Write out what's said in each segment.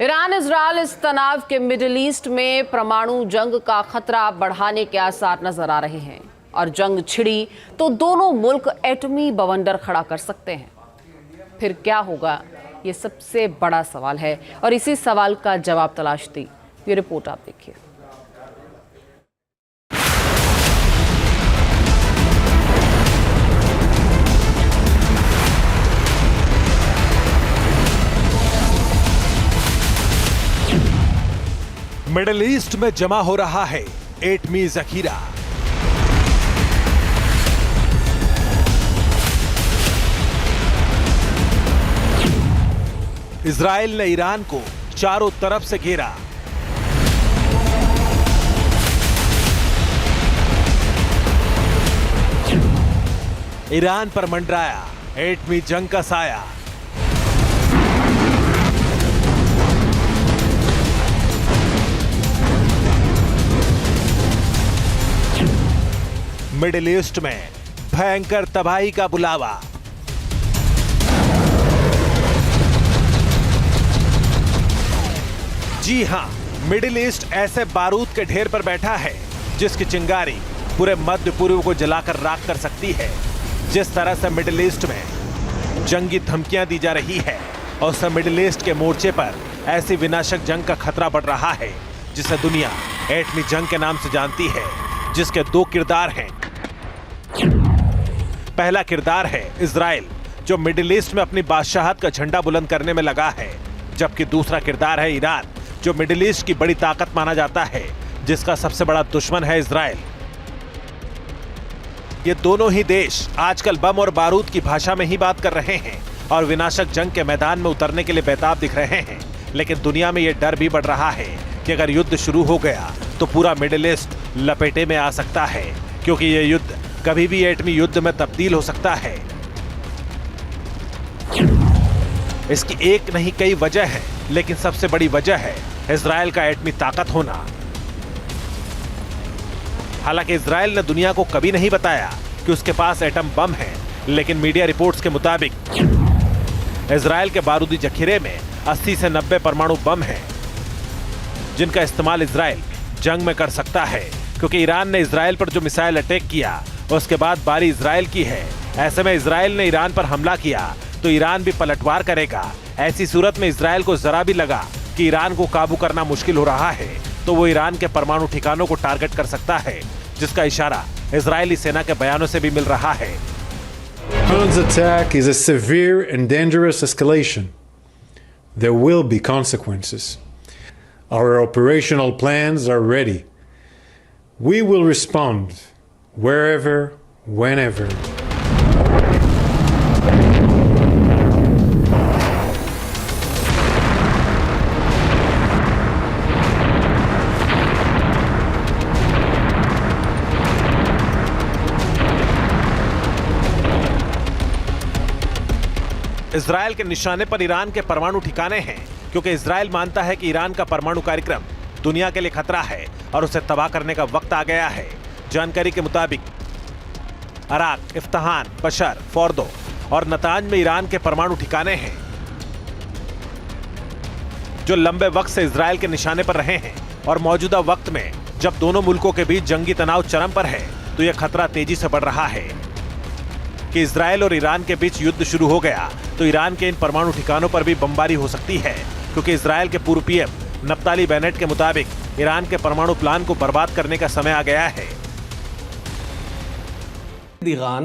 Iran Israel इस तनाव के मिडिल ईस्ट में परमाणु जंग का खतरा बढ़ाने के आसार नजर आ रहे हैं और जंग छिड़ी तो दोनों मुल्क एटमी बवंडर खड़ा कर सकते हैं। फिर क्या होगा, ये सबसे बड़ा सवाल है और इसी सवाल का जवाब तलाशती ये रिपोर्ट आप देखिए। मिडिल ईस्ट में जमा हो रहा है एटमी जखीरा। इजराइल ने ईरान को चारों तरफ से घेरा। ईरान पर मंडराया एटमी जंग का साया। मिडिल ईस्ट में भयंकर तबाही का बुलावा। जी हां, मिडिल ईस्ट ऐसे बारूद के ढेर पर बैठा है जिसकी चिंगारी पूरे मध्य पूर्व को जलाकर राख कर सकती है। जिस तरह से मिडिल ईस्ट में जंगी धमकियां दी जा रही है और सब मिडिल ईस्ट के मोर्चे पर ऐसी विनाशक जंग का खतरा बढ़ रहा है जिसे दुनिया एटमी जंग के नाम से जानती है, जिसके दो किरदार हैं। पहला किरदार है इजराइल, जो मिडिल ईस्ट में अपनी बादशाहत का झंडा बुलंद करने में लगा है, जबकि दूसरा किरदार है ईरान, जो मिडिल ईस्ट की बड़ी ताकत माना जाता है, जिसका सबसे बड़ा दुश्मन है इजराइल। ये दोनों ही देश आजकल बम और बारूद की भाषा में ही बात कर रहे हैं और विनाशक जंग के मैदान में उतरने के लिए बेताब दिख रहे हैं। लेकिन दुनिया में यह डर भी बढ़ रहा है कि अगर युद्ध शुरू हो गया तो पूरा मिडिल ईस्ट लपेटे में आ सकता है, क्योंकि यह युद्ध कभी भी एटमी युद्ध में तब्दील हो सकता है। इसकी एक नहीं कई वजह है, लेकिन सबसे बड़ी वजह है इजराइल का एटमी ताकत होना। हालांकि इजराइल ने दुनिया को कभी नहीं बताया कि उसके पास एटम बम है, लेकिन मीडिया रिपोर्ट्स के मुताबिक इजराइल के बारूदी जखीरे में 80 से 90 परमाणु बम हैं, जिनका इस्तेमाल इजराइल जंग में कर सकता है, क्योंकि ईरान ने इजराइल पर जो मिसाइल अटैक किया उसके बाद बारी इजराइल की है। ऐसे में इजराइल ने ईरान पर हमला किया तो ईरान भी पलटवार करेगा। ऐसी सूरत में इजराइल को जरा भी लगा कि ईरान को काबू करना मुश्किल हो रहा है तो वो ईरान के परमाणु ठिकानों को टारगेट कर सकता है, जिसका इशारा इजरायली सेना के बयानों से भी मिल रहा है। Iran's attack is a severe and dangerous escalation. There will be consequences. Our operational plans are ready. We will respond wherever, whenever. Israel के निशाने पर ईरान के परमाणु ठिकाने हैं, क्योंकि इजराइल मानता है कि ईरान का परमाणु कार्यक्रम दुनिया के लिए खतरा है और उसे तबाह करने का वक्त आ गया है। जानकारी के मुताबिक अराक, इफ्तहान, बशर, फोर्दो और नतांज में ईरान के परमाणु ठिकाने हैं, जो लंबे वक्त से इजराइल के निशाने पर रहे हैं। और मौजूदा वक्त में जब दोनों मुल्कों के बीच जंगी तनाव चरम पर है तो यह खतरा तेजी से बढ़ रहा है कि इजराइल और ईरान के बीच युद्ध शुरू हो गया तो ईरान के इन परमाणु ठिकानों पर भी बमबारी हो सकती है, क्योंकि इजराइल के पूर्व पीएम नफ्ताली बेनेट के मुताबिक ईरान के परमाणु प्लान को बर्बाद करने का समय आ गया है। איראן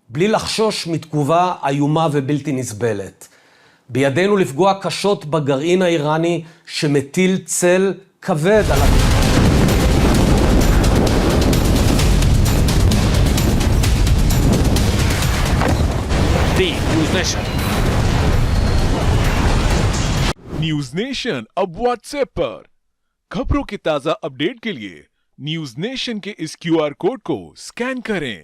בלי לחשוש מתגובה איומה ובלתי נסבלת. בידינו לפגוע קשות בגרעין האיראני שמטיל צל כבד על न्यूज नेशन अब व्हाट्सएप पर खबरों की ताजा अपडेट के लिए न्यूज नेशन के इस क्यूआर कोड को स्कैन करें।